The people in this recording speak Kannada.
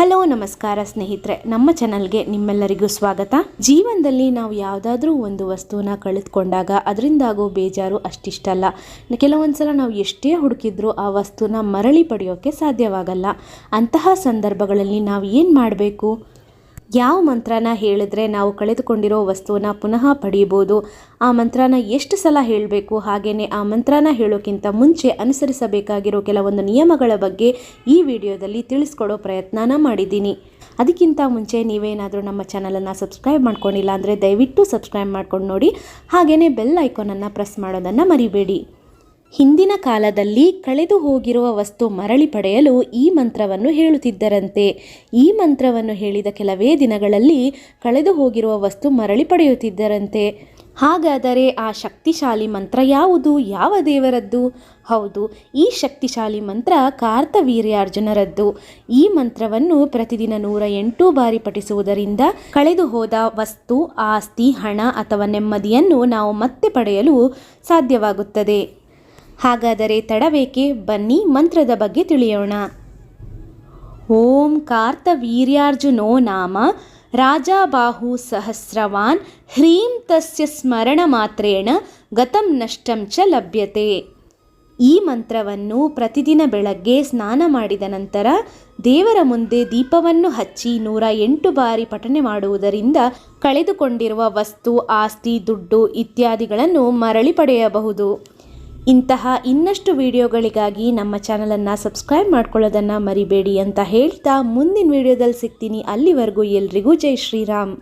ಹಲೋ ನಮಸ್ಕಾರ ಸ್ನೇಹಿತರೆ, ನಮ್ಮ ಚಾನಲ್ಗೆ ನಿಮ್ಮೆಲ್ಲರಿಗೂ ಸ್ವಾಗತ. ಜೀವನದಲ್ಲಿ ನಾವು ಯಾವುದಾದ್ರೂ ಒಂದು ವಸ್ತುವನ್ನ ಕಳೆದುಕೊಂಡಾಗ ಅದರಿಂದಾಗೋ ಬೇಜಾರು ಅಷ್ಟಿಷ್ಟಲ್ಲ. ಕೆಲವೊಂದು ಸಲ ನಾವು ಎಷ್ಟೇ ಹುಡುಕಿದ್ರೂ ಆ ವಸ್ತುನ ಮರಳಿ ಪಡೆಯೋಕ್ಕೆ ಸಾಧ್ಯವಾಗಲ್ಲ. ಅಂತಹ ಸಂದರ್ಭಗಳಲ್ಲಿ ನಾವು ಏನು ಮಾಡಬೇಕು? ಯಾವ ಮಂತ್ರನ ಹೇಳಿದ್ರೆ ನಾವು ಕಳೆದುಕೊಂಡಿರೋ ವಸ್ತುವನ್ನ ಪುನಃ ಪಡೆಯಬಹುದು? ಆ ಮಂತ್ರನ ಎಷ್ಟು ಸಲ ಹೇಳಬೇಕು? ಹಾಗೆಯೇ ಆ ಮಂತ್ರನ ಹೇಳೋಕ್ಕಿಂತ ಮುಂಚೆ ಅನುಸರಿಸಬೇಕಾಗಿರೋ ಕೆಲವೊಂದು ನಿಯಮಗಳ ಬಗ್ಗೆ ಈ ವಿಡಿಯೋದಲ್ಲಿ ತಿಳಿಸ್ಕೊಡೋ ಪ್ರಯತ್ನನ ಮಾಡಿದ್ದೀನಿ. ಅದಕ್ಕಿಂತ ಮುಂಚೆ ನೀವೇನಾದರೂ ನಮ್ಮ ಚಾನಲನ್ನು ಸಬ್ಸ್ಕ್ರೈಬ್ ಮಾಡ್ಕೊಂಡಿಲ್ಲ ಅಂದರೆ ದಯವಿಟ್ಟು ಸಬ್ಸ್ಕ್ರೈಬ್ ಮಾಡ್ಕೊಂಡು ನೋಡಿ. ಹಾಗೆಯೇ ಬೆಲ್ ಐಕಾನನ್ನು ಪ್ರೆಸ್ ಮಾಡೋದನ್ನು ಮರಿಬೇಡಿ. ಹಿಂದಿನ ಕಾಲದಲ್ಲಿ ಕಳೆದು ಹೋಗಿರುವ ವಸ್ತು ಮರಳಿ ಪಡೆಯಲು ಈ ಮಂತ್ರವನ್ನು ಹೇಳುತ್ತಿದ್ದರಂತೆ. ಈ ಮಂತ್ರವನ್ನು ಹೇಳಿದ ಕೆಲವೇ ದಿನಗಳಲ್ಲಿ ಕಳೆದು ಹೋಗಿರುವ ವಸ್ತು ಮರಳಿ ಪಡೆಯುತ್ತಿದ್ದರಂತೆ. ಹಾಗಾದರೆ ಆ ಶಕ್ತಿಶಾಲಿ ಮಂತ್ರ ಯಾವುದು? ಯಾವ ದೇವರದ್ದು? ಹೌದು, ಈ ಶಕ್ತಿಶಾಲಿ ಮಂತ್ರ ಕಾರ್ತವೀರ್ಯಾರ್ಜುನರದ್ದು. ಈ ಮಂತ್ರವನ್ನು ಪ್ರತಿದಿನ 108 ಬಾರಿ ಪಠಿಸುವುದರಿಂದ ಕಳೆದು ಹೋದ ವಸ್ತು, ಆಸ್ತಿ, ಹಣ ಅಥವಾ ನೆಮ್ಮದಿಯನ್ನು ನಾವು ಮತ್ತೆ ಪಡೆಯಲು ಸಾಧ್ಯವಾಗುತ್ತದೆ. ಹಾಗಾದರೆ ತಡಬೇಕೆ? ಬನ್ನಿ ಮಂತ್ರದ ಬಗ್ಗೆ ತಿಳಿಯೋಣ. ಓಂ ಕಾರ್ತವೀರ್ಯಾರ್ಜುನೋ ನಾಮ ರಾಜಾಬಾಹು ಸಹಸ್ರವಾನ್ ಹ್ರೀಂ ತಸ್ಯ ಸ್ಮರಣ ಮಾತ್ರೇಣ ಗತಂ ನಷ್ಟಂ ಚ ಲಭ್ಯತೆ. ಈ ಮಂತ್ರವನ್ನು ಪ್ರತಿದಿನ ಬೆಳಗ್ಗೆ ಸ್ನಾನ ಮಾಡಿದ ನಂತರ ದೇವರ ಮುಂದೆ ದೀಪವನ್ನು ಹಚ್ಚಿ 108 ಬಾರಿ ಪಠನೆ ಮಾಡುವುದರಿಂದ ಕಳೆದುಕೊಂಡಿರುವ ವಸ್ತು, ಆಸ್ತಿ, ದುಡ್ಡು ಇತ್ಯಾದಿಗಳನ್ನು ಮರಳಿ ಪಡೆಯಬಹುದು. ಇಂತಹ ಇನ್ನಷ್ಟು ವಿಡಿಯೋಗಳಿಗಾಗಿ ನಮ್ಮ ಚಾನಲನ್ನು ಸಬ್ಸ್ಕ್ರೈಬ್ ಮಾಡ್ಕೊಳ್ಳೋದನ್ನು ಮರಿಬೇಡಿ ಅಂತ ಹೇಳ್ತಾ ಮುಂದಿನ ವಿಡಿಯೋದಲ್ಲಿ ಸಿಗ್ತೀನಿ. ಅಲ್ಲಿವರೆಗೂ ಎಲ್ರಿಗೂ ಜೈ ಶ್ರೀರಾಮ್.